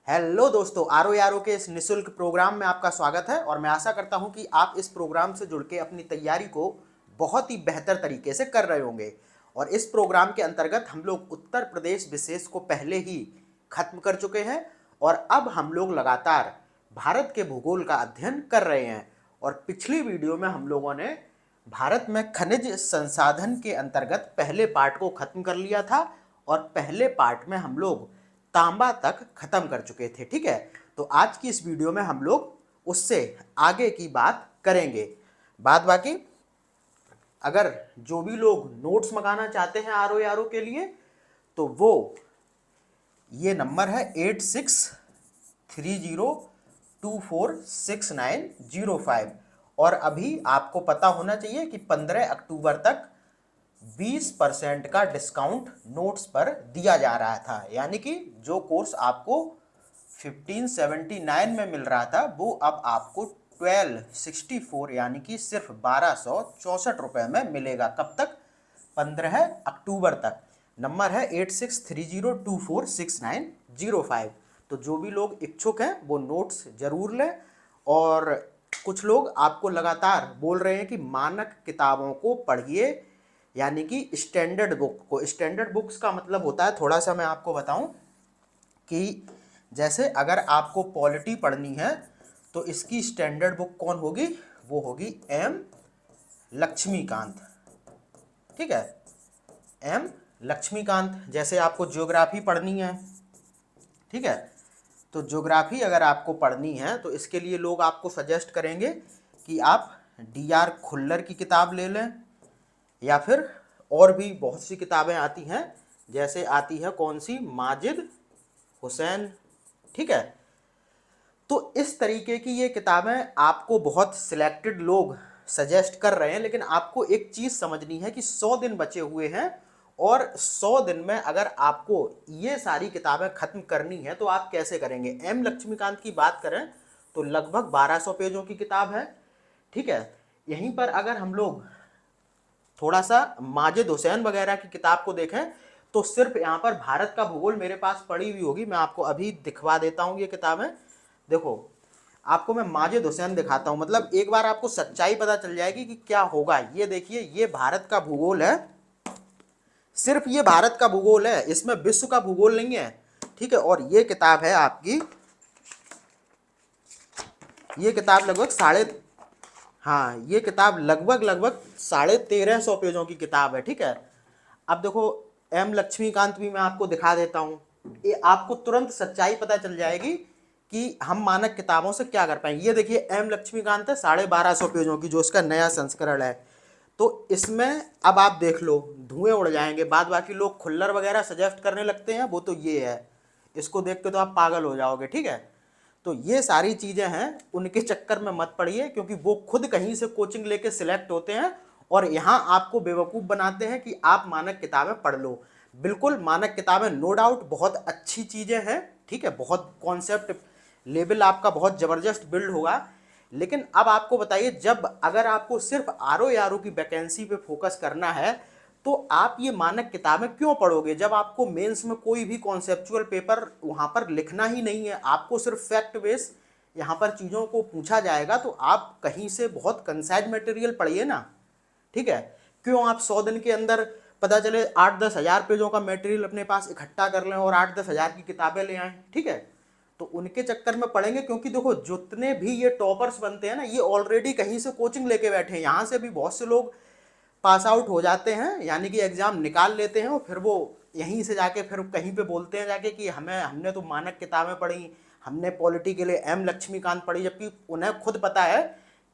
Hello दोस्तों, आरो यारो के इस निशुल्क प्रोग्राम में आपका स्वागत है और मैं आशा करता हूं कि आप इस प्रोग्राम से जुड़ के अपनी तैयारी को बहुत ही बेहतर तरीके से कर रहे होंगे। और इस प्रोग्राम के अंतर्गत हम लोग उत्तर प्रदेश विशेष को पहले ही खत्म कर चुके हैं और अब हम लोग लगातार भारत के भूगोल का अध्ययन कर रहे हैं। और पिछली वीडियो में हम लोगों ने भारत में खनिज संसाधन के अंतर्गत पहले पार्ट को खत्म कर लिया था और पहले पार्ट में हम लोग तांबा तक खत्म कर चुके थे। ठीक है, तो आज की इस वीडियो में हम लोग उससे आगे की बात करेंगे। बात बाकी अगर जो भी लोग नोट्स मंगाना चाहते हैं आर ओ आर ओ के लिए, तो वो ये नंबर है 8630246905। और अभी आपको पता होना चाहिए कि 15 अक्टूबर तक 20% का डिस्काउंट नोट्स पर दिया जा रहा था। यानी कि जो कोर्स आपको 1579 में मिल रहा था वो अब आपको 1264 यानी कि सिर्फ 1264 रुपये में मिलेगा। कब तक? 15 अक्टूबर तक। नंबर है 8630246905। तो जो भी लोग इच्छुक हैं वो नोट्स जरूर लें। और कुछ लोग आपको लगातार बोल रहे हैं कि मानक किताबों को पढ़िए, यानी कि स्टैंडर्ड बुक को। स्टैंडर्ड बुक्स का मतलब होता है, थोड़ा सा मैं आपको बताऊं कि जैसे अगर आपको पॉलिटी पढ़नी है तो इसकी स्टैंडर्ड बुक कौन होगी? वो होगी एम लक्ष्मीकांत। ठीक है, एम लक्ष्मीकांत। जैसे आपको ज्योग्राफी पढ़नी है, ठीक है, तो ज्योग्राफी अगर आपको पढ़नी है तो इसके लिए लोग आपको सजेस्ट करेंगे कि आप डी.आर. खुल्लर की किताब ले लें, या फिर और भी बहुत सी किताबें आती हैं। जैसे आती है कौन सी? माजिद हुसैन। ठीक है, तो इस तरीके की ये किताबें आपको बहुत सिलेक्टेड लोग सजेस्ट कर रहे हैं। लेकिन आपको एक चीज़ समझनी है कि 100 दिन बचे हुए हैं और 100 दिन में अगर आपको ये सारी किताबें खत्म करनी है तो आप कैसे करेंगे? एम लक्ष्मीकांत की बात करें तो लगभग 1200 पेजों की किताब है। ठीक है, यहीं पर अगर हम लोग थोड़ा सा माजिद हुसैन वगैरह की किताब को देखें तो सिर्फ यहाँ पर भारत का भूगोल मेरे पास पड़ी हुई होगी। मैं आपको अभी दिखवा देता हूँ ये किताबें। देखो, आपको मैं माजिद हुसैन दिखाता हूँ, मतलब एक बार आपको सच्चाई पता चल जाएगी कि क्या होगा। ये देखिए, ये भारत का भूगोल है, सिर्फ ये भारत का भूगोल है, इसमें विश्व का भूगोल नहीं है। ठीक है, और ये किताब है आपकी, ये किताब लगभग हाँ, ये किताब लगभग 1350 पेजों की किताब है। ठीक है, अब देखो एम लक्ष्मीकांत भी मैं आपको दिखा देता हूँ। ये आपको तुरंत सच्चाई पता चल जाएगी कि हम मानक किताबों से क्या कर पाएंगे। ये देखिए एम लक्ष्मीकांत है 1250 पेजों की, जो इसका नया संस्करण है। तो इसमें अब आप देख लो, धुएं उड़ जाएंगे। बाद बाकी लोग खुल्लर वगैरह सजेस्ट करने लगते हैं, वो तो ये है, इसको देख के तो आप पागल हो जाओगे। ठीक है, तो ये सारी चीज़ें हैं, उनके चक्कर में मत पड़िए, क्योंकि वो खुद कहीं से कोचिंग लेके सिलेक्ट होते हैं और यहाँ आपको बेवकूफ़ बनाते हैं कि आप मानक किताबें पढ़ लो। बिल्कुल, मानक किताबें नो डाउट बहुत अच्छी चीज़ें हैं। ठीक है, बहुत कॉन्सेप्ट लेवल आपका बहुत ज़बरदस्त बिल्ड होगा। लेकिन अब आपको बताइए, जब अगर आपको सिर्फ आर ओ आर ओ की वैकेंसी पे फोकस करना है तो आप ये मानक किताबें क्यों पढ़ोगे, जब आपको मेंस में कोई भी कॉन्सेप्चुअल पेपर वहाँ पर लिखना ही नहीं है, आपको सिर्फ फैक्ट बेस यहाँ पर चीज़ों को पूछा जाएगा। तो आप कहीं से बहुत कंसाइज मटेरियल पढ़िए ना। ठीक है, क्यों आप 100 दिन के अंदर पता चले 8-10 हज़ार पेजों का मटेरियल अपने पास इकट्ठा कर लें और 8-10 हज़ार की किताबें ले आएँ। ठीक है, तो उनके चक्कर में पढ़ेंगे, क्योंकि देखो जितने भी ये टॉपर्स बनते हैं ना, ये ऑलरेडी कहीं से कोचिंग लेके बैठे हैं। यहाँ से भी बहुत से लोग पास आउट हो जाते हैं, यानी कि एग्ज़ाम निकाल लेते हैं और फिर वो यहीं से जाके फिर कहीं पे बोलते हैं जाके कि हमने तो मानक किताबें पढ़ी, हमने पॉलिटी के लिए एम लक्ष्मीकांत पढ़ी। जबकि उन्हें खुद पता है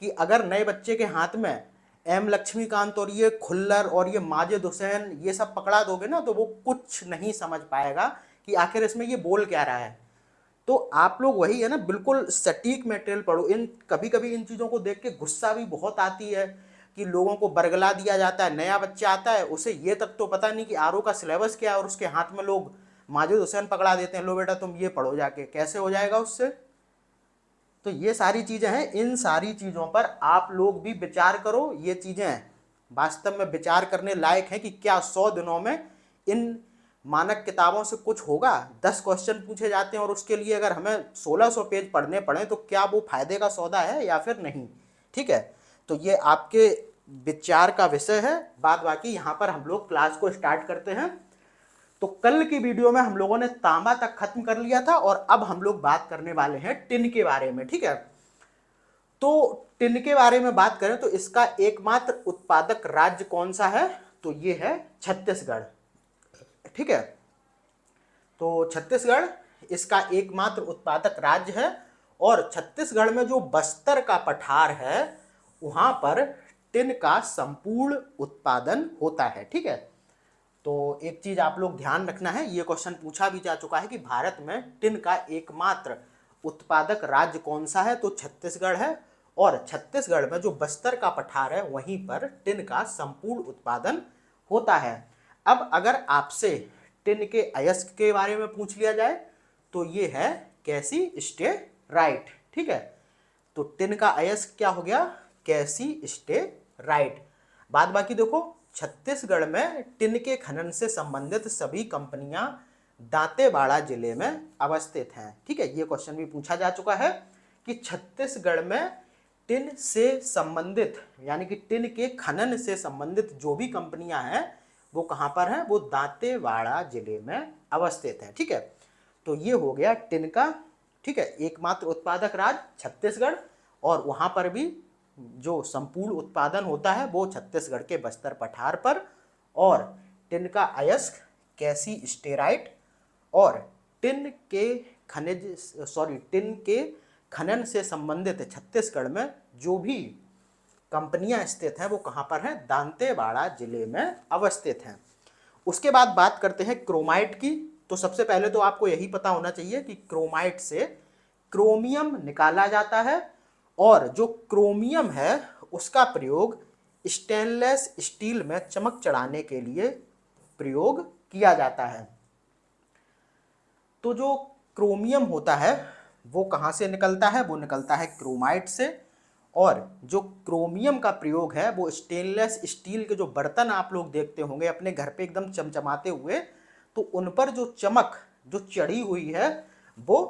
कि अगर नए बच्चे के हाथ में एम लक्ष्मीकांत और ये खुल्लर और ये माजिद हुसैन ये सब पकड़ा दोगे ना, तो वो कुछ नहीं समझ पाएगा कि आखिर इसमें ये बोल क्या रहा है। तो आप लोग वही है ना, बिल्कुल सटीक मटेरियल पढ़ो। इन कभी कभी इन चीज़ों को देख के गुस्सा भी बहुत आती है कि लोगों को बरगला दिया जाता है। नया बच्चा आता है, उसे ये तक तो पता नहीं कि आर ओ का सिलेबस क्या है, और उसके हाथ में लोग माजिद हुसैन पकड़ा देते हैं, लो बेटा तुम ये पढ़ो जाके। कैसे हो जाएगा उससे? तो ये सारी चीज़ें हैं, इन सारी चीज़ों पर आप लोग भी विचार करो। ये चीज़ें वास्तव में विचार करने लायक हैं कि क्या 100 दिनों में इन मानक किताबों से कुछ होगा? 10 क्वेश्चन पूछे जाते हैं और उसके लिए अगर हमें 1600 पेज पढ़ने पड़े तो क्या वो फायदे का सौदा है या फिर नहीं? ठीक है, तो ये आपके विचार का विषय है। बाद बाकी यहाँ पर हम लोग क्लास को स्टार्ट करते हैं। तो कल की वीडियो में हम लोगों ने तांबा तक खत्म कर लिया था और अब हम लोग बात करने वाले हैं टिन के बारे में। ठीक है, तो टिन के बारे में बात करें तो इसका एकमात्र उत्पादक राज्य कौन सा है? तो ये है छत्तीसगढ़। ठीक है, तो छत्तीसगढ़ इसका एकमात्र उत्पादक राज्य है और छत्तीसगढ़ में जो बस्तर का पठार है वहां पर टिन का संपूर्ण उत्पादन होता है। ठीक है, तो एक चीज आप लोग ध्यान रखना है, ये क्वेश्चन पूछा भी जा चुका है कि भारत में टिन का एकमात्र उत्पादक राज्य कौन सा है? तो छत्तीसगढ़ है और छत्तीसगढ़ में जो बस्तर का पठार है वहीं पर टिन का संपूर्ण उत्पादन होता है। अब अगर आपसे टिन के अयस्क के बारे में पूछ लिया जाए तो ये है कैसी स्टेराइट। ठीक है, तो टिन का अयस्क क्या हो गया? कैसी स्टेराइट। बाद बाकी देखो, छत्तीसगढ़ में टिन के खनन से संबंधित सभी कंपनियां दांतेवाड़ा जिले में अवस्थित हैं। ठीक है, ये क्वेश्चन भी पूछा जा चुका है कि छत्तीसगढ़ में टिन से संबंधित यानी कि टिन के खनन से संबंधित जो भी कंपनियां हैं वो कहां पर हैं? वो दांतेवाड़ा जिले में अवस्थित हैं। ठीक है, तो ये हो गया टिन का। ठीक है, एकमात्र उत्पादक राज्य छत्तीसगढ़ और वहां पर भी जो संपूर्ण उत्पादन होता है वो छत्तीसगढ़ के बस्तर पठार पर। और टिन का अयस्क कैसी स्टेराइट और टिन के खनन से संबंधित छत्तीसगढ़ में जो भी कंपनियां स्थित हैं वो कहां पर हैं? दांतेवाड़ा जिले में अवस्थित हैं। उसके बाद बात करते हैं क्रोमाइट की। तो सबसे पहले तो आपको यही पता होना चाहिए कि क्रोमाइट से क्रोमियम निकाला जाता है और जो क्रोमियम है उसका प्रयोग स्टेनलेस स्टील में चमक चढ़ाने के लिए प्रयोग किया जाता है। तो जो क्रोमियम होता है वो कहाँ से निकलता है? वो निकलता है क्रोमाइट से। और जो क्रोमियम का प्रयोग है वो स्टेनलेस स्टील के जो बर्तन आप लोग देखते होंगे अपने घर पे एकदम चमचमाते हुए, तो उन पर जो चमक जो चढ़ी हुई है वो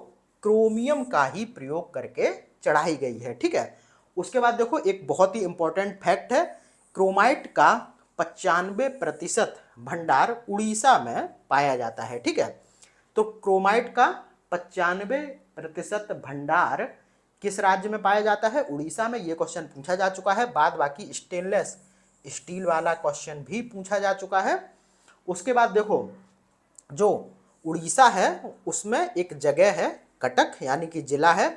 क्रोमियम का ही प्रयोग करके चढ़ाई गई है। ठीक है, उसके बाद देखो एक बहुत ही इंपॉर्टेंट फैक्ट है, क्रोमाइट का 95% भंडार उड़ीसा में पाया जाता है। ठीक है, तो क्रोमाइट का 95% भंडार किस राज्य में पाया जाता है? उड़ीसा में। ये क्वेश्चन पूछा जा चुका है। बाद बाकी स्टेनलेस स्टील वाला क्वेश्चन भी पूछा जा चुका है। उसके बाद देखो, जो उड़ीसा है उसमें एक जगह है कटक यानी कि जिला है,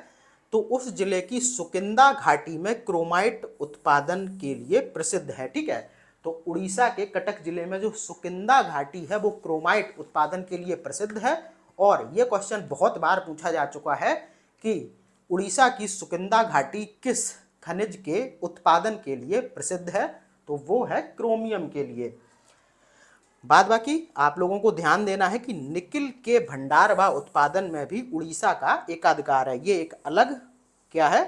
तो उस जिले की सुकिंदा घाटी में क्रोमाइट उत्पादन के लिए प्रसिद्ध है। ठीक है, तो उड़ीसा के कटक जिले में जो सुकिंदा घाटी है वो क्रोमाइट उत्पादन के लिए प्रसिद्ध है। और ये क्वेश्चन बहुत बार पूछा जा चुका है कि उड़ीसा की सुकिंदा घाटी किस खनिज के उत्पादन के लिए प्रसिद्ध है? तो वो है क्रोमियम के लिए। बाद बाकी आप लोगों को ध्यान देना है कि निकिल के भंडार व उत्पादन में भी उड़ीसा का एकाधिकार है। ये एक अलग क्या है?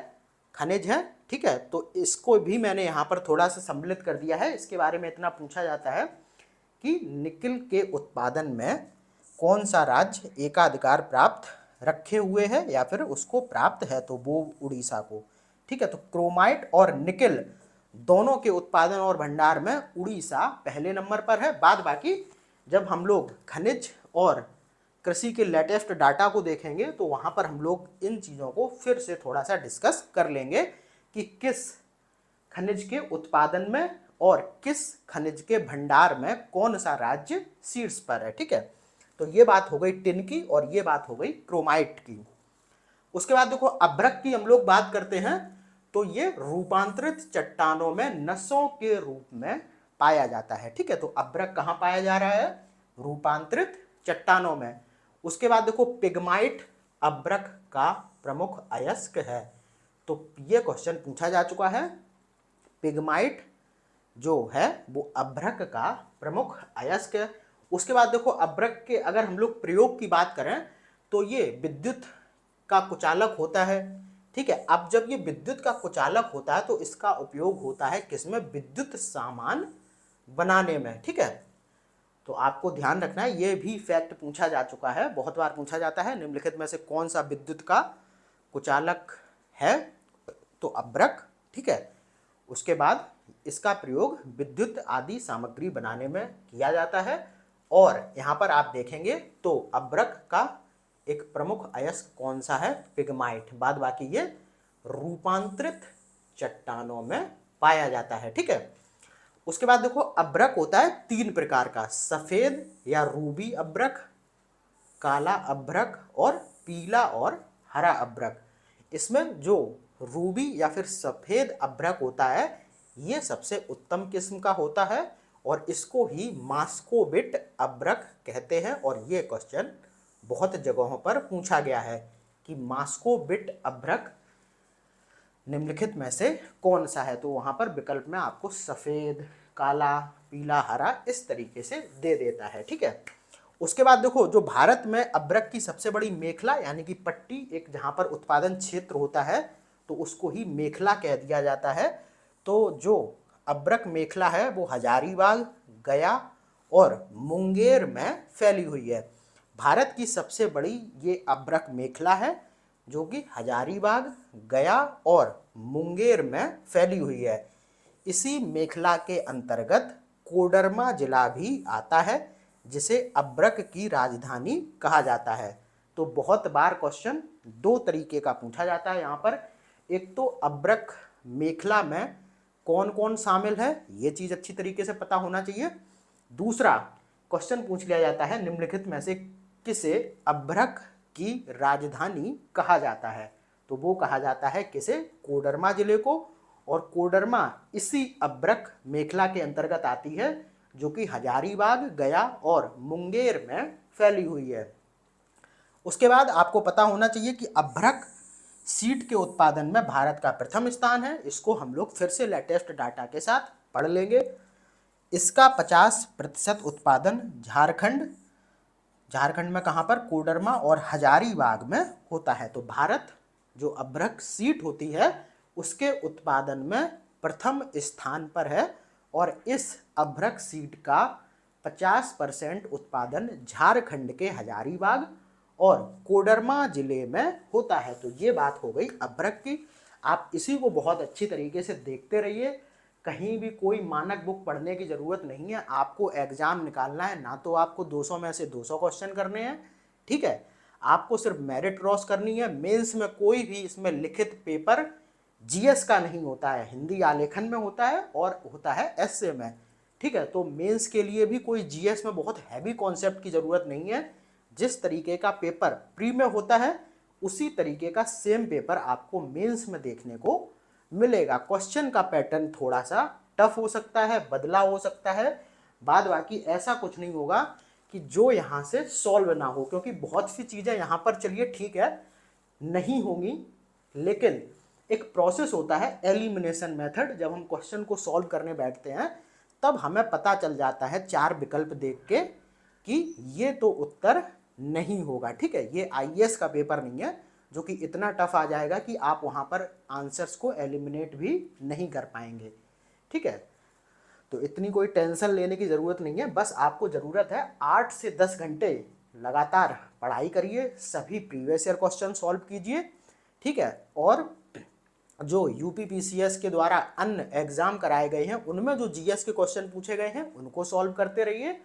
खनिज है। ठीक है, तो इसको भी मैंने यहाँ पर थोड़ा सा सम्मिलित कर दिया है। इसके बारे में इतना पूछा जाता है कि निकिल के उत्पादन में कौन सा राज्य एकाधिकार प्राप्त रखे हुए है या फिर उसको प्राप्त है? तो वो उड़ीसा को। ठीक है, तो क्रोमाइट और निकिल दोनों के उत्पादन और भंडार में उड़ीसा पहले नंबर पर है। बाद बाकी जब हम लोग खनिज और कृषि के लेटेस्ट डाटा को देखेंगे तो वहां पर हम लोग इन चीज़ों को फिर से थोड़ा सा डिस्कस कर लेंगे कि किस खनिज के उत्पादन में और किस खनिज के भंडार में कौन सा राज्य शीर्ष पर है। ठीक है, तो ये बात हो गई टिन की और ये बात हो गई क्रोमाइट की। उसके बाद देखो अभ्रक की हम लोग बात करते हैं, तो ये रूपांतरित चट्टानों में नसों के रूप में पाया जाता है। ठीक है, तो अभ्रक कहाँ पाया जा रहा है? रूपांतरित चट्टानों में। उसके बाद देखो पिग्माइट अभ्रक का प्रमुख अयस्क है। तो ये क्वेश्चन पूछा जा चुका है, पिग्माइट जो है वो अभ्रक का प्रमुख अयस्क है। उसके बाद देखो अभ्रक के अगर हम लोग प्रयोग की बात करें तो ये विद्युत का कुचालक होता है। ठीक है, अब जब ये विद्युत का कुचालक होता है तो इसका उपयोग होता है किसमें? विद्युत सामान बनाने में। ठीक है, तो आपको ध्यान रखना है, ये भी फैक्ट पूछा जा चुका है, बहुत बार पूछा जाता है, निम्नलिखित में से कौन सा विद्युत का कुचालक है? तो अभ्रक, ठीक है। उसके बाद इसका प्रयोग विद्युत आदि सामग्री बनाने में किया जाता है। और यहाँ पर आप देखेंगे तो अभ्रक का एक प्रमुख अयस्क कौन सा है? पिग्माइट। बाद बाकी ये रूपांतरित चट्टानों में पाया जाता है, ठीक है। उसके बाद देखो अभ्रक होता है 3 प्रकार का, सफेद या रूबी अभ्रक, काला अभ्रक और पीला और हरा अभ्रक। इसमें जो रूबी या फिर सफेद अभ्रक होता है ये सबसे उत्तम किस्म का होता है और इसको ही मास्कोबिट अभ्रक कहते हैं। और ये क्वेश्चन बहुत जगहों पर पूछा गया है कि मास्कोबिट अभ्रक निम्नलिखित में से कौन सा है? तो वहां पर विकल्प में आपको सफेद, काला, पीला, हरा इस तरीके से दे देता है, ठीक है। उसके बाद देखो जो भारत में अभ्रक की सबसे बड़ी मेखला यानी कि पट्टी, एक जहां पर उत्पादन क्षेत्र होता है तो उसको ही मेखला कह दिया जाता है। तो जो अभ्रक मेखला है वो हजारीबाग, गया और मुंगेर में फैली हुई है। भारत की सबसे बड़ी ये अभ्रक मेखला है जो कि हजारीबाग, गया और मुंगेर में फैली हुई है। इसी मेखला के अंतर्गत कोडरमा जिला भी आता है जिसे अभ्रक की राजधानी कहा जाता है। तो बहुत बार क्वेश्चन 2 तरीके का पूछा जाता है यहाँ पर। एक तो अभ्रक मेखला में कौन कौन शामिल है, ये चीज अच्छी तरीके से पता होना चाहिए। दूसरा क्वेश्चन पूछ लिया जाता है निम्नलिखित में से किसे अभ्रक की राजधानी कहा जाता है? तो वो कहा जाता है किसे? कोडरमा जिले को। और कोडरमा इसी अभ्रक मेखला के अंतर्गत आती है जो कि हजारीबाग, गया और मुंगेर में फैली हुई है। उसके बाद आपको पता होना चाहिए कि अभ्रक सीट के उत्पादन में भारत का प्रथम स्थान है। इसको हम लोग फिर से लेटेस्ट डाटा के साथ पढ़ लेंगे। इसका 50% उत्पादन झारखंड में कहाँ पर? कोडरमा और हजारीबाग में होता है। तो भारत जो अभ्रक सीट होती है उसके उत्पादन में प्रथम स्थान पर है और इस अभ्रक सीट का 50% उत्पादन झारखंड के हजारीबाग और कोडरमा जिले में होता है। तो ये बात हो गई अभ्रक की। आप इसी को बहुत अच्छी तरीके से देखते रहिए, कहीं भी कोई मानक बुक पढ़ने की ज़रूरत नहीं है। आपको एग्जाम निकालना है, ना तो आपको 200 में से 200 क्वेश्चन करने हैं, ठीक है। आपको सिर्फ मेरिट क्रॉस करनी है। मेंस में कोई भी इसमें लिखित पेपर जीएस का नहीं होता है, हिंदी आलेखन में होता है और होता है एसए में, ठीक है। तो मेंस के लिए भी कोई जीएस में बहुत हैवी कॉन्सेप्ट की ज़रूरत नहीं है। जिस तरीके का पेपर प्री में होता है उसी तरीके का सेम पेपर आपको मेंस में देखने को मिलेगा। क्वेश्चन का पैटर्न थोड़ा सा टफ हो सकता है, बदला हो सकता है, बाद बाकी ऐसा कुछ नहीं होगा कि जो यहाँ से सॉल्व ना हो, क्योंकि बहुत सी चीज़ें यहाँ पर चलिए ठीक है नहीं होंगी, लेकिन एक प्रोसेस होता है एलिमिनेशन मेथड। जब हम क्वेश्चन को सॉल्व करने बैठते हैं तब हमें पता चल जाता है 4 विकल्प देख के कि ये तो उत्तर नहीं होगा, ठीक है। ये आईएएस का पेपर नहीं है जो कि इतना टफ आ जाएगा कि आप वहाँ पर आंसर्स को एलिमिनेट भी नहीं कर पाएंगे, ठीक है। तो इतनी कोई टेंशन लेने की ज़रूरत नहीं है। बस आपको ज़रूरत है 8 से 10 घंटे लगातार पढ़ाई करिए, सभी प्रीवियस ईयर क्वेश्चन सॉल्व कीजिए, ठीक है। और जो यूपीपीसीएस के द्वारा अन्य एग्जाम कराए गए हैं उनमें जो जीएस के क्वेश्चन पूछे गए हैं उनको सॉल्व करते रहिए।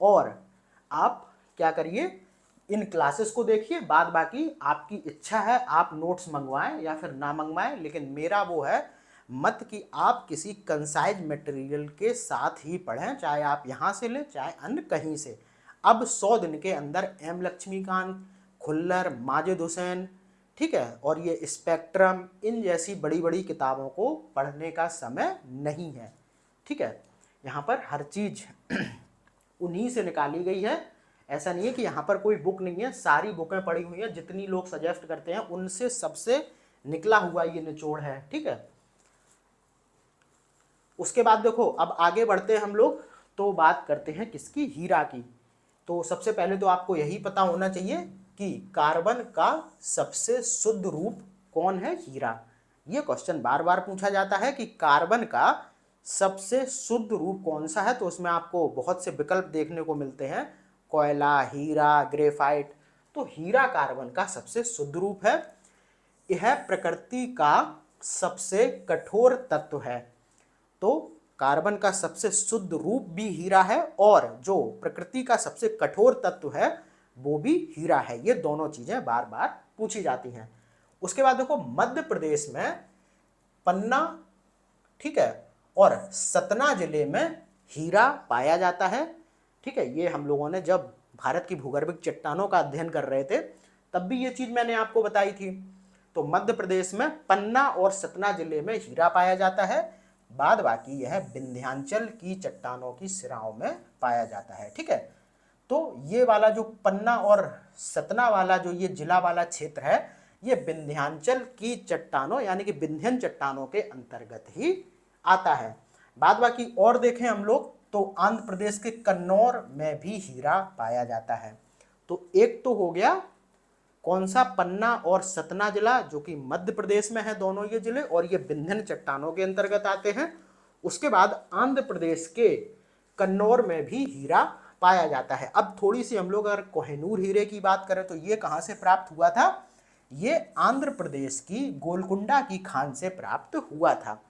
और आप क्या करिए, इन क्लासेस को देखिए। बाद बाकी आपकी इच्छा है आप नोट्स मंगवाएं या फिर ना मंगवाएं, लेकिन मेरा वो है मत कि आप किसी कंसाइज मटेरियल के साथ ही पढ़ें, चाहे आप यहाँ से लें चाहे अन्य कहीं से। अब 100 दिन के अंदर एम लक्ष्मीकांत, खुल्लर, माजिद हुसैन, ठीक है, और ये स्पेक्ट्रम, इन जैसी बड़ी बड़ी किताबों को पढ़ने का समय नहीं है, ठीक है। यहाँ पर हर चीज़ उन्हीं से निकाली गई है। ऐसा नहीं है कि यहाँ पर कोई बुक नहीं है, सारी बुकें पढ़ी हुई हैं। जितनी लोग सजेस्ट करते हैं उनसे सबसे निकला हुआ ये निचोड़ है, ठीक है। उसके बाद देखो अब आगे बढ़ते हैं हम लोग, तो बात करते हैं किसकी? हीरा की। तो सबसे पहले तो आपको यही पता होना चाहिए कि कार्बन का सबसे शुद्ध रूप कौन है? हीरा। ये क्वेश्चन बार बार पूछा जाता है कि कार्बन का सबसे शुद्ध रूप कौन सा है? तो उसमें आपको बहुत से विकल्प देखने को मिलते हैं, कोयला, हीरा, ग्रेफाइट। तो हीरा कार्बन का सबसे शुद्ध रूप है। यह प्रकृति का सबसे कठोर तत्व है। तो कार्बन का सबसे शुद्ध रूप भी हीरा है और जो प्रकृति का सबसे कठोर तत्व है वो भी हीरा है। ये दोनों चीजें बार बार पूछी जाती हैं। उसके बाद देखो मध्य प्रदेश में पन्ना, ठीक है, और सतना जिले में हीरा पाया जाता है। ठीक है, ये हम लोगों ने जब भारत की भूगर्भिक चट्टानों का अध्ययन कर रहे थे तब भी ये चीज मैंने आपको बताई थी। तो मध्य प्रदेश में पन्ना और सतना जिले में हीरा पाया जाता है। बाद बाकी यह विंध्याचल की चट्टानों की सिराओं में पाया जाता है। ठीक है, तो ये वाला जो पन्ना और सतना वाला जो ये जिला वाला क्षेत्र है ये विंध्याचल की चट्टानों यानी कि विंध्यन चट्टानों के अंतर्गत ही आता है। बाद बाकी और देखें हम लोग तो आंध्र प्रदेश के कन्नौर में भी हीरा पाया जाता है। तो एक तो हो गया कौन सा, पन्ना और सतना जिला जो कि मध्य प्रदेश में है दोनों ये जिले, और ये विंध्यन चट्टानों के अंतर्गत आते हैं। उसके बाद आंध्र प्रदेश के कन्नौर में भी हीरा पाया जाता है। अब थोड़ी सी हम लोग अगर कोहिनूर हीरे की बात करें तो ये कहाँ से प्राप्त हुआ था? ये आंध्र प्रदेश की गोलकुंडा की खान से प्राप्त हुआ था।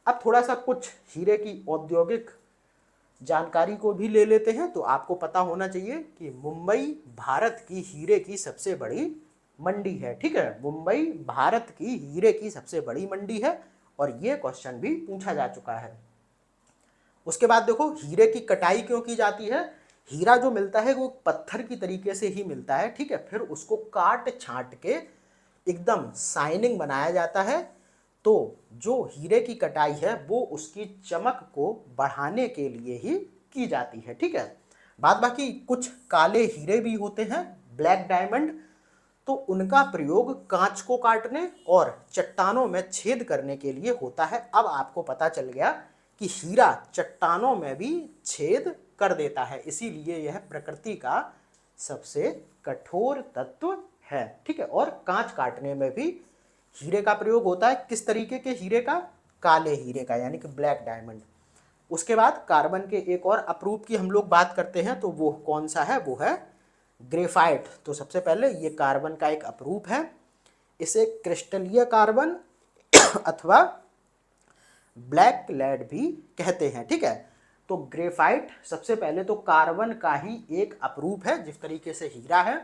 अब थोड़ा सा कुछ हीरे की औद्योगिक जानकारी को भी ले लेते हैं। तो आपको पता होना चाहिए कि मुंबई भारत की हीरे की सबसे बड़ी मंडी है। ठीक है, मुंबई भारत की हीरे की सबसे बड़ी मंडी है और ये क्वेश्चन भी पूछा जा चुका है। उसके बाद देखो हीरे की कटाई क्यों की जाती है? हीरा जो मिलता है वो पत्थर की तरीके से ही मिलता है। ठीक है, फिर उसको काट छांट के एकदम शाइनिंग बनाया जाता है। तो जो हीरे की कटाई है वो उसकी चमक को बढ़ाने के लिए ही की जाती है। ठीक है, बाद बाकी कुछ काले हीरे भी होते हैं, ब्लैक डायमंड। तो उनका प्रयोग कांच को काटने और चट्टानों में छेद करने के लिए होता है। अब आपको पता चल गया कि हीरा चट्टानों में भी छेद कर देता है, इसीलिए यह प्रकृति का सबसे कठोर तत्व है। ठीक है, और कांच काटने में भी हीरे का प्रयोग होता है। किस तरीके के हीरे का? काले हीरे का, यानी कि ब्लैक डायमंड। उसके बाद कार्बन के एक और अपरूप की हम लोग बात करते हैं, तो वो कौन सा है? वो है ग्रेफाइट। तो सबसे पहले ये कार्बन का एक अपरूप है। इसे क्रिस्टलीय कार्बन अथवा ब्लैक लेड भी कहते हैं। ठीक है, तो ग्रेफाइट सबसे पहले तो कार्बन का ही एक अपरूप है जिस तरीके से हीरा है।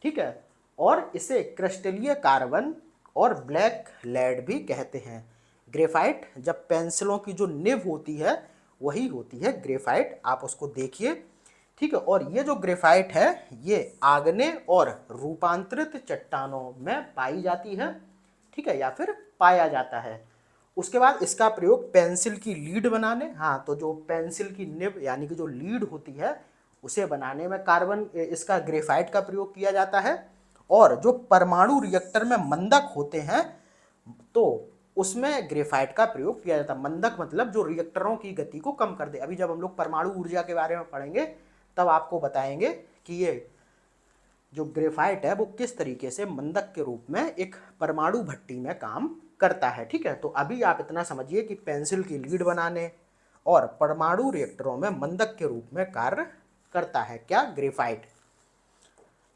ठीक है, और इसे क्रिस्टलीय कार्बन और ब्लैक लेड भी कहते हैं। ग्रेफाइट जब पेंसिलों की जो निब होती है वही होती है ग्रेफाइट, आप उसको देखिए। ठीक है, और ये जो ग्रेफाइट है ये आग्नेय और रूपांतरित चट्टानों में पाई जाती है। ठीक है, या फिर पाया जाता है। उसके बाद इसका प्रयोग पेंसिल की लीड बनाने, हाँ, तो जो पेंसिल की निब यानी कि जो लीड होती है उसे बनाने में कार्बन इसका ग्रेफाइट का प्रयोग किया जाता है। और जो परमाणु रिएक्टर में मंदक होते हैं तो उसमें ग्रेफाइट का प्रयोग किया जाता है। मंदक मतलब जो रिएक्टरों की गति को कम कर दे। अभी जब हम लोग परमाणु ऊर्जा के बारे में पढ़ेंगे तब आपको बताएंगे कि ये जो ग्रेफाइट है वो किस तरीके से मंदक के रूप में एक परमाणु भट्टी में काम करता है। ठीक है, तो अभी आप इतना समझिए कि पेंसिल की लीड बनाने और परमाणु रिएक्टरों में मंदक के रूप में कार्य करता है क्या? ग्रेफाइट।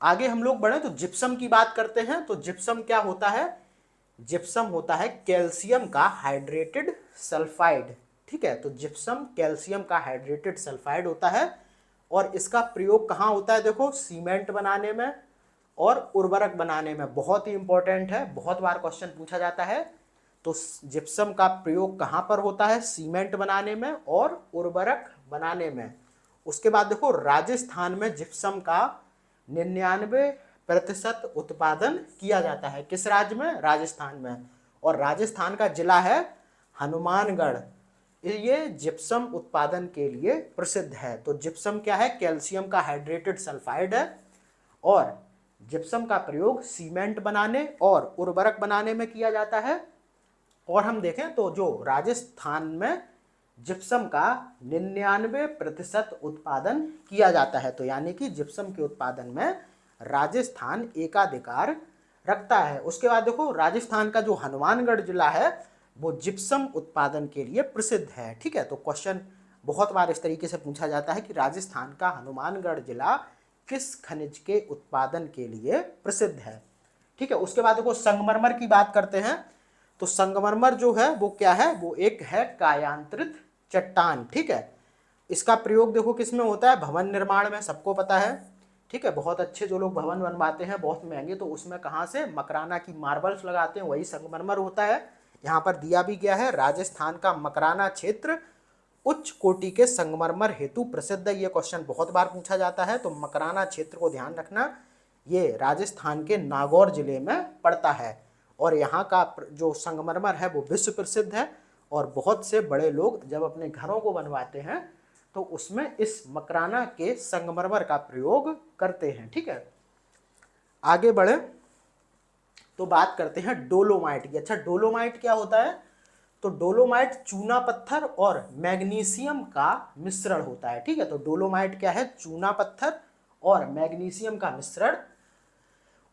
आगे हम लोग बढ़े तो जिप्सम की बात करते हैं। तो जिप्सम क्या होता है? जिप्सम होता है कैल्शियम का हाइड्रेटेड सल्फाइड। ठीक है, तो जिप्सम कैल्शियम का हाइड्रेटेड सल्फाइड होता है और इसका प्रयोग कहाँ होता है? देखो, सीमेंट बनाने में और उर्वरक बनाने में। बहुत ही इंपॉर्टेंट है, बहुत बार क्वेश्चन पूछा जाता है। तो जिप्सम का प्रयोग कहाँ पर होता है? सीमेंट बनाने में और उर्वरक बनाने में। उसके बाद देखो राजस्थान में जिप्सम का 99% उत्पादन किया जाता है। किस राज्य में? राजस्थान में। और राजस्थान का जिला है हनुमानगढ़। ये जिप्सम उत्पादन के लिए प्रसिद्ध है। तो जिप्सम क्या है? कैल्शियम का हाइड्रेटेड सल्फाइड है और जिप्सम का प्रयोग सीमेंट बनाने और उर्वरक बनाने में किया जाता है। और हम देखें तो जो राजस्थान में जिप्सम का 99% उत्पादन किया जाता है। तो यानी कि जिप्सम के उत्पादन में राजस्थान एकाधिकार रखता है। उसके बाद देखो राजस्थान का जो हनुमानगढ़ जिला है वो जिप्सम उत्पादन के लिए प्रसिद्ध है। ठीक है, तो क्वेश्चन बहुत बार इस तरीके से पूछा जाता है कि राजस्थान का हनुमानगढ़ जिला किस खनिज के उत्पादन के लिए प्रसिद्ध है। ठीक है, उसके बाद देखो संगमरमर की बात करते हैं। तो संगमरमर जो है वो क्या है, वो एक है कायांतरित चट्टान। ठीक है, इसका प्रयोग देखो किस में होता है, भवन निर्माण में, सबको पता है। ठीक है, बहुत अच्छे जो लोग भवन बनवाते हैं बहुत महंगे, तो उसमें कहाँ से मकराना की मार्बल्स लगाते हैं, वही संगमरमर होता है। यहाँ पर दिया भी गया है, राजस्थान का मकराना क्षेत्र उच्च कोटि के संगमरमर हेतु प्रसिद्ध है। ये क्वेश्चन बहुत बार पूछा जाता है, तो मकराना क्षेत्र को ध्यान रखना, ये राजस्थान के नागौर जिले में पड़ता है। और यहाँ का जो संगमरमर है वो विश्व प्रसिद्ध है, और बहुत से बड़े लोग जब अपने घरों को बनवाते हैं तो उसमें इस मकराना के संगमरमर का प्रयोग करते हैं। ठीक है, आगे बढ़े तो बात करते हैं डोलोमाइट की। अच्छा, डोलोमाइट क्या होता है, तो डोलोमाइट चूना पत्थर और मैग्नीशियम का मिश्रण होता है। ठीक है, तो डोलोमाइट क्या है, चूना पत्थर और मैग्नीशियम का मिश्रण।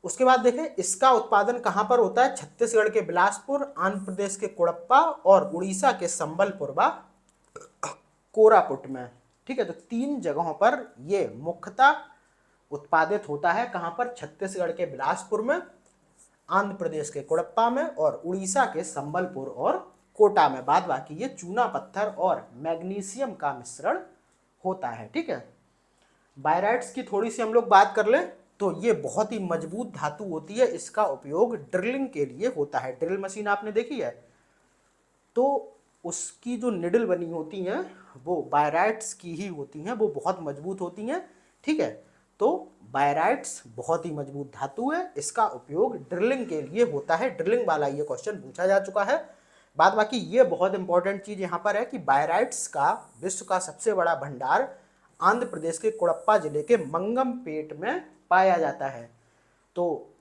उसके बाद देखें इसका उत्पादन कहाँ पर होता है, छत्तीसगढ़ के बिलासपुर, आंध्र प्रदेश के कुड़प्पा और उड़ीसा के संबलपुर व कोरापुट में। ठीक है, तो 3 जगहों पर ये मुख्यतः उत्पादित होता है। कहाँ पर, छत्तीसगढ़ के बिलासपुर में, आंध्र प्रदेश के कुड़प्पा में और उड़ीसा के संबलपुर और कोटा में। बाद बाकी ये चूना पत्थर और मैग्नीशियम का मिश्रण होता है। ठीक है, बायराइट्स की थोड़ी सी हम लोग बात कर लें, तो ये बहुत ही मजबूत धातु होती है। इसका उपयोग ड्रिलिंग के लिए होता है। ड्रिल मशीन आपने देखी है, तो उसकी जो निडल बनी होती हैं वो बायराइट्स की ही होती हैं, वो बहुत मजबूत होती हैं। ठीक है, तो बायराइट्स बहुत ही मजबूत धातु है, इसका उपयोग ड्रिलिंग के लिए होता है। ड्रिलिंग वाला ये क्वेश्चन पूछा जा चुका है। बाद बाकी ये बहुत इंपॉर्टेंट चीज़ यहाँ पर है कि बायराइट्स का विश्व का सबसे बड़ा भंडार आंध्र प्रदेश के कुड़प्पा जिले के मंगमपेट में पाया जाता है। तो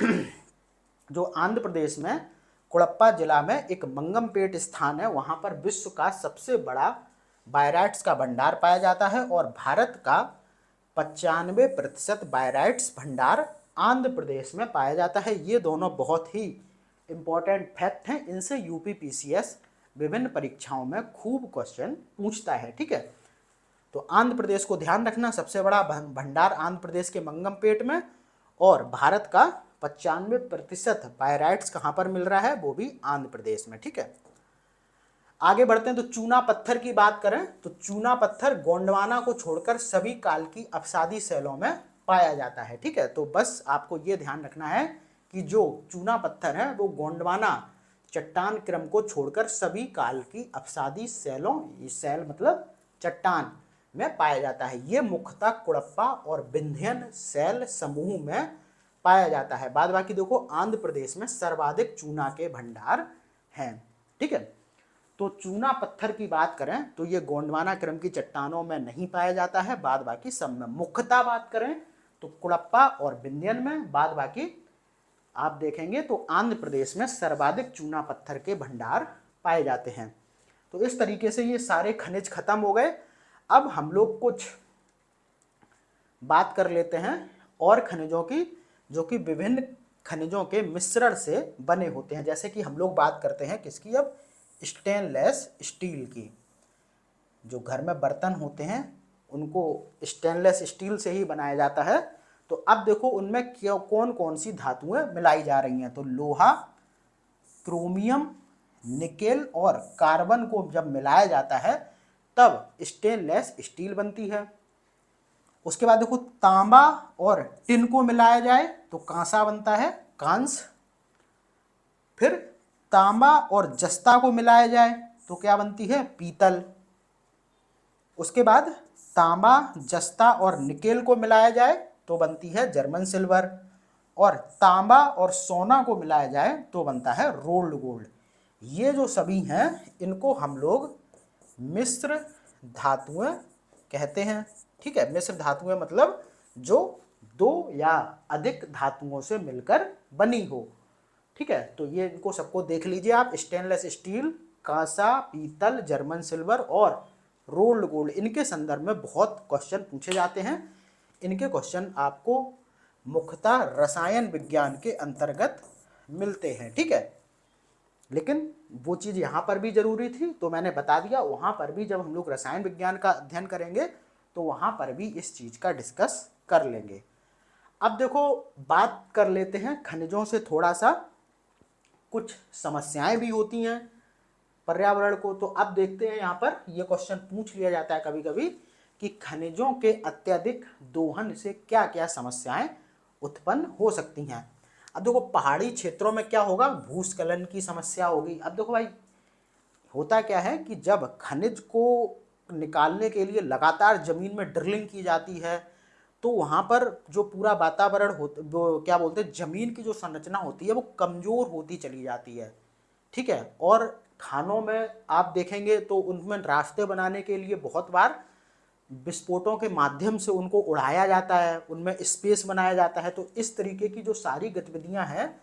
जो आंध्र प्रदेश में कुड़प्पा जिला में एक मंगमपेट स्थान है, वहाँ पर विश्व का सबसे बड़ा बायराइट्स का भंडार पाया जाता है। और भारत का 95% बायराइट्स भंडार आंध्र प्रदेश में पाया जाता है। ये दोनों बहुत ही इम्पोर्टेंट फैक्ट हैं, इनसे यूपीपीसीएस विभिन्न परीक्षाओं में खूब क्वेश्चन पूछता है। ठीक है, तो आंध्र प्रदेश को ध्यान रखना, सबसे बड़ा भंडार आंध्र प्रदेश के मंगमपेट में, और भारत का 95% बायराइट्स कहाँ पर मिल रहा है, वो भी आंध्र प्रदेश में। ठीक है, आगे बढ़ते हैं। तो चूना पत्थर की बात करें तो चूना पत्थर गोंडवाना को छोड़कर सभी काल की अपसादी शैलों में पाया जाता है। ठीक है, तो बस आपको ये ध्यान रखना है कि जो चूना पत्थर है वो गोंडवाना चट्टान क्रम को छोड़कर सभी काल की अपसादी शैलों, ये शैल मतलब चट्टान, में पाया जाता है। ये मुख्यतः कुड़प्पा और विंध्यन शैल समूह में पाया जाता है। बाद बाकी देखो आंध्र प्रदेश में सर्वाधिक चूना के भंडार हैं। ठीक है, तो चूना पत्थर की बात करें तो ये गोंडवाना क्रम की चट्टानों में नहीं पाया जाता है। बाद बाकी सब में। मुख्यतः बात करें तो कुड़प्पा और विंध्यन में, बाद बाकी आप देखेंगे तो आंध्र प्रदेश में सर्वाधिक चूना पत्थर के भंडार पाए जाते हैं। तो इस तरीके से ये सारे खनिज खत्म हो गए। अब हम लोग कुछ बात कर लेते हैं और खनिजों की, जो कि विभिन्न खनिजों के मिश्रण से बने होते हैं। जैसे कि हम लोग बात करते हैं किसकी, अब स्टेनलेस स्टील की। जो घर में बर्तन होते हैं उनको स्टेनलेस स्टील से ही बनाया जाता है। तो अब देखो उनमें कौन कौन सी धातुएं मिलाई जा रही हैं। तो लोहा, क्रोमियम, निकेल और कार्बन को जब मिलाया जाता है तब स्टेनलेस स्टील बनती है। उसके बाद देखो तांबा और टिन को मिलाया जाए तो कांसा बनता है, कांस। फिर तांबा और जस्ता को मिलाया जाए तो क्या बनती है, पीतल। उसके बाद तांबा, जस्ता और निकेल को मिलाया जाए तो बनती है जर्मन सिल्वर। और तांबा और सोना को मिलाया जाए तो बनता है रोल्ड गोल्ड। ये जो सभी हैं इनको हम लोग मिश्र धातुएं कहते हैं। ठीक है, मिश्र धातुएं मतलब जो 2 या अधिक धातुओं से मिलकर बनी हो। ठीक है, तो ये इनको सबको देख लीजिए आप, स्टेनलेस स्टील, कांसा, पीतल, जर्मन सिल्वर और रोल्ड गोल्ड। इनके संदर्भ में बहुत क्वेश्चन पूछे जाते हैं। इनके क्वेश्चन आपको मुख्यतः रसायन विज्ञान के अंतर्गत मिलते हैं। ठीक है, लेकिन वो चीज़ यहाँ पर भी जरूरी थी, तो मैंने बता दिया। वहाँ पर भी जब हम लोग रसायन विज्ञान का अध्ययन करेंगे तो वहाँ पर भी इस चीज़ का डिस्कस कर लेंगे। अब देखो बात कर लेते हैं खनिजों से थोड़ा सा, कुछ समस्याएं भी होती हैं पर्यावरण को। तो अब देखते हैं, यहाँ पर ये क्वेश्चन पूछ लिया जाता है कभी कभी कि खनिजों के अत्यधिक दोहन से क्या क्या समस्याएं उत्पन्न हो सकती हैं। अब देखो पहाड़ी क्षेत्रों में क्या होगा, भूस्खलन की समस्या होगी। अब देखो भाई होता क्या है कि जब खनिज को निकालने के लिए लगातार जमीन में ड्रिलिंग की जाती है तो वहाँ पर जो पूरा वातावरण वो क्या बोलते हैं, जमीन की जो संरचना होती है वो कमज़ोर होती चली जाती है, ठीक है। और खानों में आप देखेंगे तो उनमें रास्ते बनाने के लिए बहुत बार विस्फोटों के माध्यम से उनको उड़ाया जाता है, उनमें स्पेस बनाया जाता है। तो इस तरीके की जो सारी गतिविधियां हैं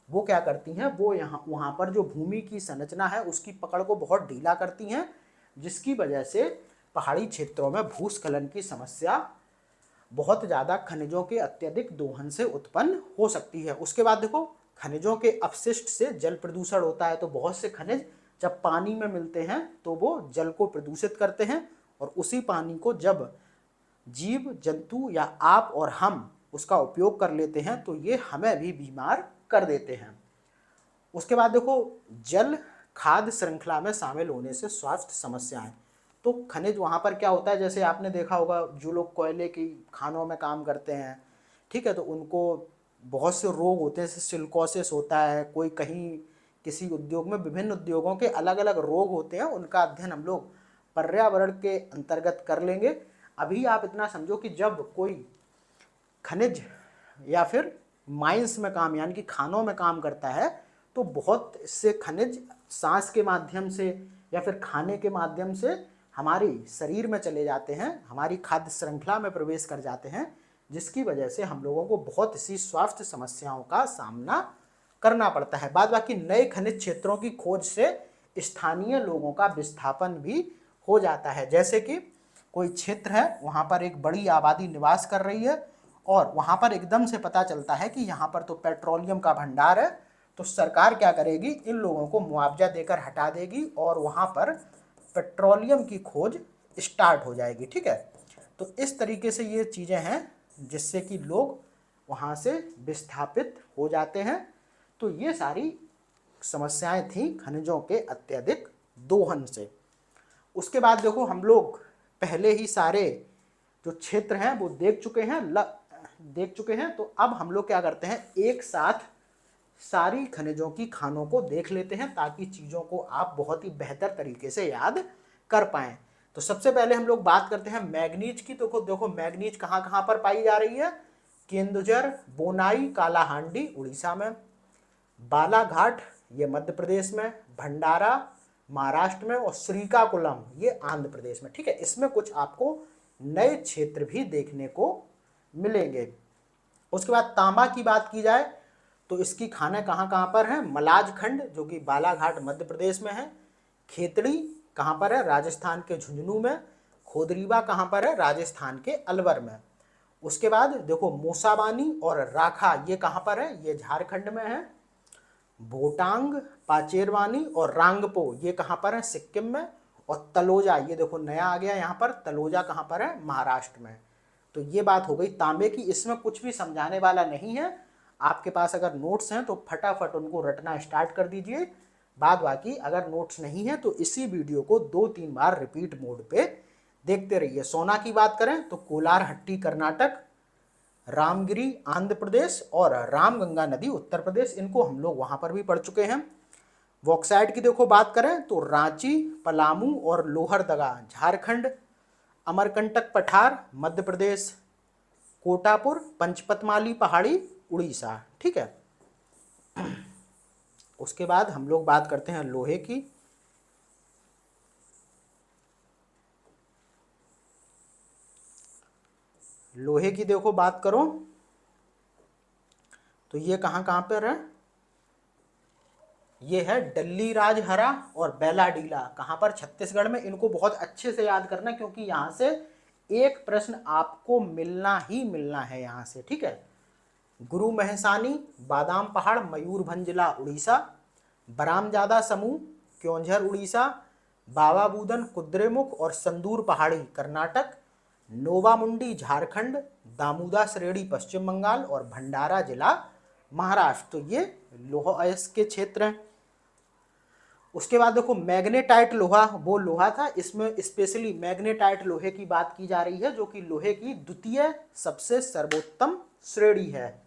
वो क्या करती हैं, वो यहाँ वहाँ पर जो भूमि की संरचना है उसकी पकड़ को बहुत ढीला करती हैं, जिसकी वजह से पहाड़ी क्षेत्रों में भूस्खलन की समस्या बहुत ज़्यादा खनिजों के अत्यधिक दोहन से उत्पन्न हो सकती है। उसके बाद देखो खनिजों के अपशिष्ट से जल प्रदूषण होता है। तो बहुत से खनिज जब पानी में मिलते हैं तो वो जल को प्रदूषित करते हैं, और उसी पानी को जब जीव जंतु या आप और हम उसका उपयोग कर लेते हैं तो ये हमें भी बीमार कर देते हैं। उसके बाद देखो जल खाद्य श्रृंखला में शामिल होने से स्वास्थ्य समस्याएं। तो खनिज वहाँ पर क्या होता है, जैसे आपने देखा होगा जो लोग कोयले की खानों में काम करते हैं, ठीक है, तो उनको बहुत से रोग होते हैं, जैसे सिलिकोसिस होता है, कोई कहीं किसी उद्योग में, विभिन्न उद्योगों के अलग अलग रोग होते हैं, उनका अध्ययन हम लोग पर्यावरण के अंतर्गत कर लेंगे। अभी आप इतना समझो कि जब कोई खनिज या फिर माइंस में काम यानी कि खानों में काम करता है तो बहुत से खनिज सांस के माध्यम से या फिर खाने के माध्यम से हमारी शरीर में चले जाते हैं, हमारी खाद्य श्रृंखला में प्रवेश कर जाते हैं, जिसकी वजह से हम लोगों को बहुत सी स्वास्थ्य समस्याओं का सामना करना पड़ता है। बाद बाकी नए खनिज क्षेत्रों की खोज से स्थानीय लोगों का विस्थापन भी हो जाता है। जैसे कि कोई क्षेत्र है, वहाँ पर एक बड़ी आबादी निवास कर रही है और वहाँ पर एकदम से पता चलता है कि यहाँ पर तो पेट्रोलियम का भंडार है, तो सरकार क्या करेगी, इन लोगों को मुआवजा देकर हटा देगी और वहाँ पर पेट्रोलियम की खोज स्टार्ट हो जाएगी, ठीक है। तो इस तरीके से ये चीज़ें हैं जिससे कि लोग वहाँ से विस्थापित हो जाते हैं। तो ये सारी समस्याएं थी खनिजों के अत्यधिक दोहन से। उसके बाद देखो हम लोग पहले ही सारे जो क्षेत्र हैं वो देख चुके हैं। तो अब हम लोग क्या करते हैं, एक साथ सारी खनिजों की खानों को देख लेते हैं ताकि चीज़ों को आप बहुत ही बेहतर तरीके से याद कर पाएं। तो सबसे पहले हम लोग बात करते हैं मैग्नीज की। तो देखो मैग्नीज कहाँ कहाँ पर पाई जा रही है, केंदुझर, बोनाई, कालाहांडी उड़ीसा में, बालाघाट ये मध्य प्रदेश में, भंडारा महाराष्ट्र में, और श्रीकाकुलम ये आंध्र प्रदेश में, ठीक है। इसमें कुछ आपको नए क्षेत्र भी देखने को मिलेंगे। उसके बाद तांबा की बात की जाए तो इसकी खानें कहाँ कहाँ पर हैं, मलाजखंड जो कि बालाघाट मध्य प्रदेश में है, खेतड़ी कहाँ पर है, राजस्थान के झुंझुनू में, खोदरीबा कहाँ पर है, राजस्थान के अलवर में। उसके बाद देखो मूसाबानी और राखा ये कहाँ पर है, ये झारखंड में है, भोटांग, पाचेरवानी और रांगपो ये कहाँ पर है, सिक्किम में, और तलोजा ये देखो नया आ गया यहाँ पर, तलोजा कहाँ पर है, महाराष्ट्र में। तो ये बात हो गई तांबे की। इसमें कुछ भी समझाने वाला नहीं है, आपके पास अगर नोट्स हैं तो फटाफट उनको रटना स्टार्ट कर दीजिए। बाद बाकी अगर नोट्स नहीं है तो इसी वीडियो को 2-3 बार रिपीट मोड पे देखते रहिए। सोना की बात करें तो कोलारहट्टी कर्नाटक, रामगिरी आंध्र प्रदेश और रामगंगा नदी उत्तर प्रदेश, इनको हम लोग वहाँ पर भी पढ़ चुके हैं। बॉक्साइट की देखो बात करें तो रांची, पलामू और लोहरदगा झारखंड, अमरकंटक पठार मध्य प्रदेश, कोटापुर पंचपतमाली पहाड़ी उड़ीसा, ठीक है। उसके बाद हम लोग बात करते हैं लोहे की। लोहे की देखो बात करो तो ये कहाँ कहाँ पर है, ये है डल्ली राजहरा और बेलाडीला, कहाँ पर, छत्तीसगढ़ में। इनको बहुत अच्छे से याद करना क्योंकि यहाँ से एक प्रश्न आपको मिलना ही मिलना है यहाँ से, ठीक है। गुरु महसानी, बादाम पहाड़, मयूरभंज जिला उड़ीसा, बरामजादा समूह क्योंझर उड़ीसा, बाबा बूदन कुद्रेमुख और संदूर पहाड़ी कर्नाटक, नोवा मुंडी झारखंड, दामोदा श्रेणी पश्चिम बंगाल और भंडारा जिला महाराष्ट्र। तो ये लौह अयस्क के क्षेत्र हैं। उसके बाद देखो मैग्नेटाइट लोहा, वो लोहा था, इसमें स्पेशली मैग्नेटाइट लोहे की बात की जा रही है, जो कि लोहे की द्वितीय सबसे सर्वोत्तम श्रेणी है।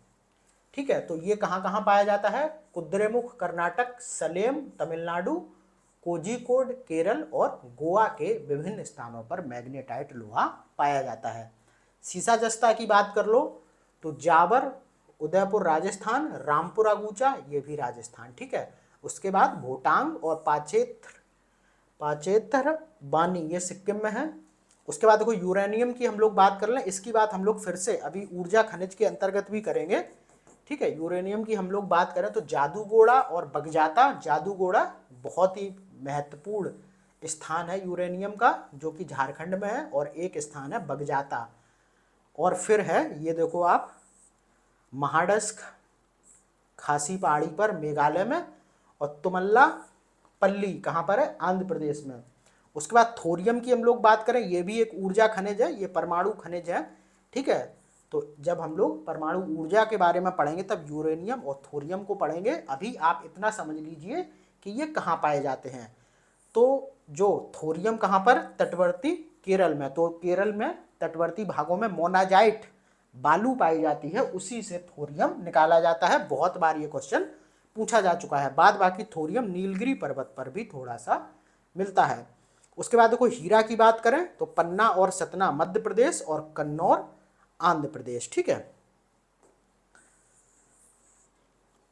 ठीक है, तो ये कहाँ कहाँ पाया जाता है? कुद्रेमुख कर्नाटक, सलेम तमिलनाडु, कोझिकोड केरल और गोवा के विभिन्न स्थानों पर मैग्नेटाइट लोहा पाया जाता है। सीसा जस्ता की बात कर लो तो जावर उदयपुर राजस्थान, रामपुर अगूचा ये भी राजस्थान। ठीक है, उसके बाद भोटांग और पाचेतर बानी ये सिक्किम में है। उसके बाद देखो यूरेनियम की हम लोग बात कर लें, इसकी बात हम लोग फिर से अभी ऊर्जा खनिज के अंतर्गत भी करेंगे। ठीक है, यूरेनियम की हम लोग बात करें तो जादूगोड़ा और बगजाता। जादूगोड़ा बहुत ही महत्वपूर्ण स्थान है यूरेनियम का, जो कि झारखंड में है, और एक स्थान है बगजाता। और फिर है ये देखो आप महाडस्क खासी पहाड़ी पर मेघालय में, और तुमल्ला पल्ली कहाँ पर है? आंध्र प्रदेश में। उसके बाद थोरियम की हम लोग बात करें, ये भी एक ऊर्जा खनिज है, ये परमाणु खनिज है। ठीक है, तो जब हम लोग परमाणु ऊर्जा के बारे में पढ़ेंगे तब यूरेनियम और थोरियम को पढ़ेंगे। अभी आप इतना समझ लीजिए कि ये कहाँ पाए जाते हैं। तो जो थोरियम कहाँ पर? तटवर्ती केरल में। तो केरल में तटवर्ती भागों में मोनाजाइट बालू पाई जाती है, उसी से थोरियम निकाला जाता है। बहुत बार ये क्वेश्चन पूछा जा चुका है। बाद बाकी थोरियम नीलगिरी पर्वत पर भी थोड़ा सा मिलता है। उसके बाद देखो हीरा की बात करें तो पन्ना और सतना मध्य प्रदेश और कन्नौर आंध्र प्रदेश। ठीक है,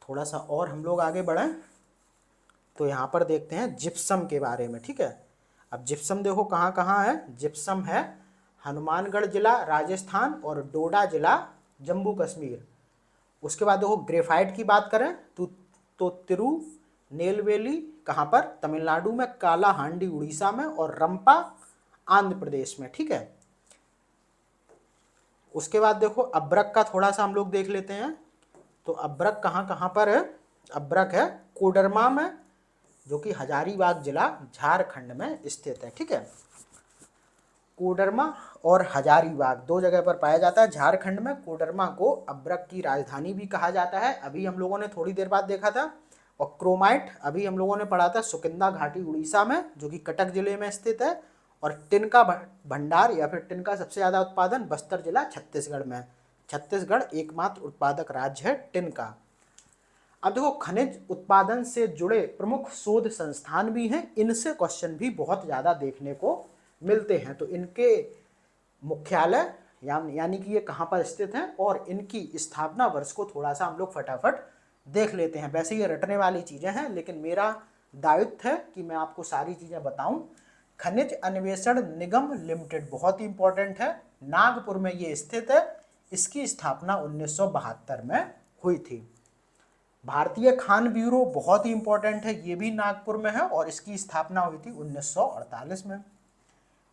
थोड़ा सा और हम लोग आगे बढ़ें तो यहाँ पर देखते हैं जिप्सम के बारे में। ठीक है, अब जिप्सम देखो कहाँ कहाँ है। जिप्सम है हनुमानगढ़ जिला राजस्थान और डोडा जिला जम्मू कश्मीर। उसके बाद देखो ग्रेफाइट की बात करें तो तिरुनेलवेली कहाँ पर? तमिलनाडु में, कालाहांडी उड़ीसा में और रंपा आंध्र प्रदेश में। ठीक है, उसके बाद देखो अब्रक का थोड़ा सा हम लोग देख लेते हैं। तो अब्रक कहाँ कहाँ पर है? अब्रक है कोडरमा में, जो कि हजारीबाग जिला झारखंड में स्थित है। ठीक है, कोडरमा और हजारीबाग दो जगह पर पाया जाता है झारखंड में। कोडरमा को अब्रक की राजधानी भी कहा जाता है, अभी हम लोगों ने थोड़ी देर बाद देखा था। और क्रोमाइट अभी हम लोगों ने पढ़ा था सुकिंदा घाटी उड़ीसा में, जो कि कटक जिले में स्थित है। और टिन का भंडार या फिर टिन का सबसे ज़्यादा उत्पादन बस्तर जिला छत्तीसगढ़ में। छत्तीसगढ़ एकमात्र उत्पादक राज्य है टिन का। अब देखो खनिज उत्पादन से जुड़े प्रमुख शोध संस्थान भी हैं, इनसे क्वेश्चन भी बहुत ज़्यादा देखने को मिलते हैं। तो इनके मुख्यालय यानी कि ये कहाँ पर स्थित हैं और इनकी स्थापना वर्ष को थोड़ा सा हम लोग फटाफट देख लेते हैं। वैसे ये रटने वाली चीज़ें हैं, लेकिन मेरा दायित्व है कि मैं आपको सारी चीज़ें बताऊं। खनिज अन्वेषण निगम लिमिटेड बहुत ही इंपॉर्टेंट है, नागपुर में ये स्थित है। इसकी स्थापना 1972 में हुई थी। भारतीय खान ब्यूरो बहुत ही इंपॉर्टेंट है, ये भी नागपुर में है और इसकी स्थापना हुई थी 1948 में।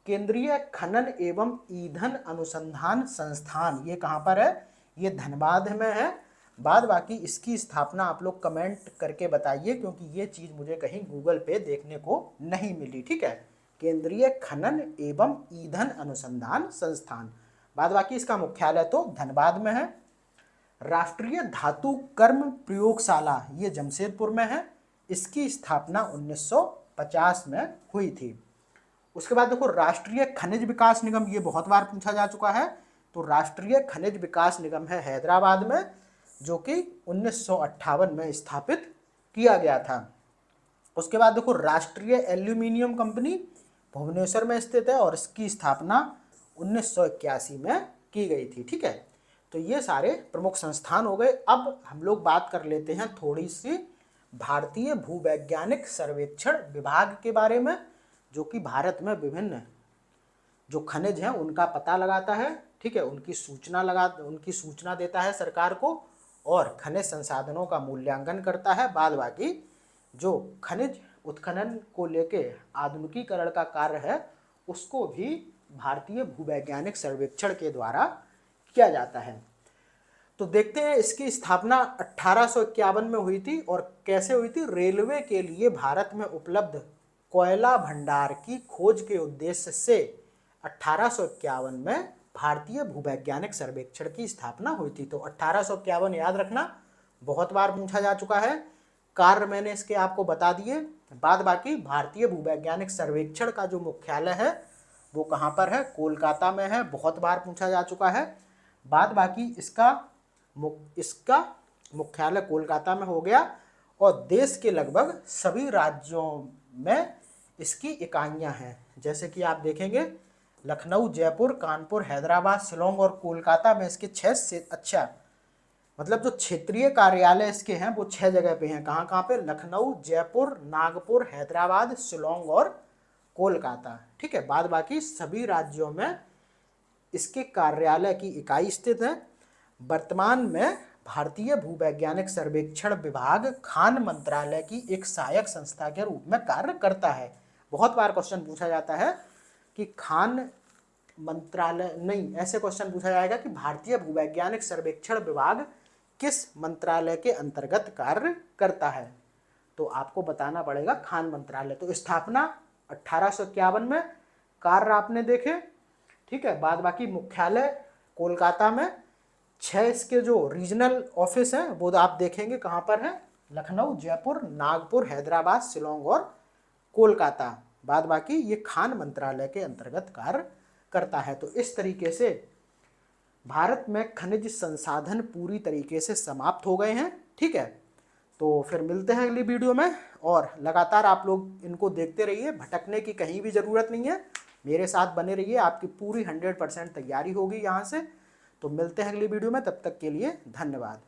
केंद्रीय खनन एवं ईंधन अनुसंधान संस्थान ये कहाँ पर है? ये धनबाद में है। बाद बाकी इसकी स्थापना आप लोग कमेंट करके बताइए, क्योंकि ये चीज़ मुझे कहीं गूगल पे देखने को नहीं मिली। ठीक है, केंद्रीय खनन एवं ईंधन अनुसंधान संस्थान। बाद बाकी इसका मुख्यालय तो धनबाद में है। राष्ट्रीय धातु कर्म प्रयोगशाला ये जमशेदपुर में है। इसकी स्थापना 1950 में हुई थी। उसके बाद देखो राष्ट्रीय खनिज विकास निगम, ये बहुत बार पूछा जा चुका है। तो राष्ट्रीय खनिज विकास निगम है हैदराबाद में, जो कि 1958 में स्थापित किया गया था। उसके बाद देखो राष्ट्रीय एल्यूमिनियम कंपनी भुवनेश्वर में स्थित है और इसकी स्थापना 1981 में की गई थी। ठीक है, तो ये सारे प्रमुख संस्थान हो गए। अब हम लोग बात कर लेते हैं थोड़ी सी भारतीय भूवैज्ञानिक सर्वेक्षण विभाग के बारे में, जो कि भारत में विभिन्न जो खनिज हैं उनका पता लगाता है। ठीक है, उनकी सूचना देता है सरकार को और खनिज संसाधनों का मूल्यांकन करता है। बाद बाकी जो खनिज उत्खनन को लेके आधुनिकीकरण का कार्य है उसको भी भारतीय भूवैज्ञानिक सर्वेक्षण के द्वारा किया जाता है। तो देखते हैं इसकी स्थापना 1851 में हुई थी और कैसे हुई थी। रेलवे के लिए भारत में उपलब्ध कोयला भंडार की खोज के उद्देश्य से 1851 में भारतीय भूवैज्ञानिक सर्वेक्षण की स्थापना हुई थी। तो 1851 याद रखना, बहुत बार पूछा जा चुका है। कार्य मैंने इसके आपको बता दिए। बाद बाकी भारतीय भूवैज्ञानिक सर्वेक्षण का जो मुख्यालय है वो कहाँ पर है, कोलकाता में है, बहुत बार पूछा जा चुका है। बाद बाकी इसका मुख्यालय कोलकाता में हो गया और देश के लगभग सभी राज्यों में इसकी इकाइयां हैं। जैसे कि आप देखेंगे लखनऊ, जयपुर, कानपुर, हैदराबाद, शिलोंग और कोलकाता में इसके 6 से अच्छा मतलब जो क्षेत्रीय कार्यालय इसके हैं वो 6 जगह पे हैं। कहाँ कहाँ पे, लखनऊ, जयपुर, नागपुर, हैदराबाद, शिलोंग और कोलकाता। ठीक है, बाद बाकी सभी राज्यों में इसके कार्यालय की इकाई स्थित है। वर्तमान में भारतीय भूवैज्ञानिक सर्वेक्षण विभाग खान मंत्रालय की एक सहायक संस्था के रूप में कार्य करता है। बहुत बार क्वेश्चन पूछा जाता है कि खान मंत्रालय नहीं, ऐसे क्वेश्चन पूछा जाएगा कि भारतीय भूवैज्ञानिक सर्वेक्षण विभाग किस मंत्रालय के अंतर्गत कार्य करता है, तो आपको बताना पड़ेगा खान मंत्रालय। तो स्थापना 1851 में, कार्य आपने देखे। ठीक है, बाद बाकी मुख्यालय कोलकाता में, 6 इसके जो रीजनल ऑफिस हैं वो आप देखेंगे कहाँ पर है, लखनऊ, जयपुर, नागपुर, हैदराबाद, शिलोंग और कोलकाता। बाद बाकी ये खान मंत्रालय के अंतर्गत कार्य करता है। तो इस तरीके से भारत में खनिज संसाधन पूरी तरीके से समाप्त हो गए हैं। ठीक है, तो फिर मिलते हैं अगली वीडियो में और लगातार आप लोग इनको देखते रहिए, भटकने की कहीं भी ज़रूरत नहीं है, मेरे साथ बने रहिए, आपकी पूरी 100% तैयारी होगी यहाँ से। तो मिलते हैं अगली वीडियो में, तब तक के लिए धन्यवाद।